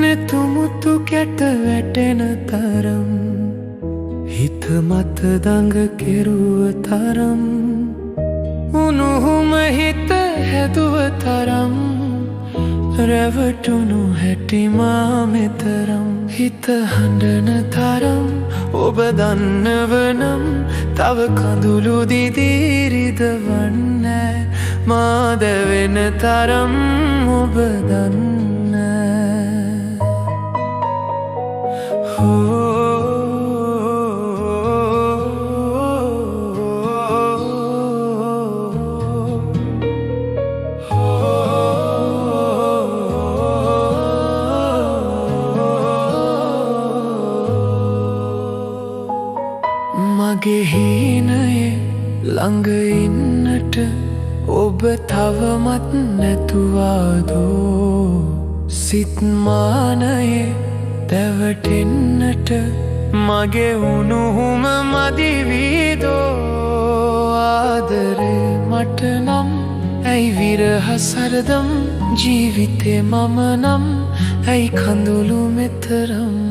නෙතුමුතු කැට වැටෙන තරම් හිත මත දඟ කෙරුව තරම් උණුහුම හිත හැදුව තරම් රැවටුණු හැටි මා මෙතරම් හිත හඬන තරම් ඔබ දන්නවනම් තව කඳුළු දිදිරිදවන්නේ මා දැවෙන තරම් ඔබ දන්නේ මගේ හීනයේ ළඟ ඉන්නට ඔබ තවමත් නැතුවාදෝ සිත් මානයේ දැවටෙන්නට මගේ උණුහුම මදිවීදෝ ආදරේ මට නම් ඇයි විරහ සරදම් ජීවිතේ මම නම් ඇයි කඳුළු මෙතරම්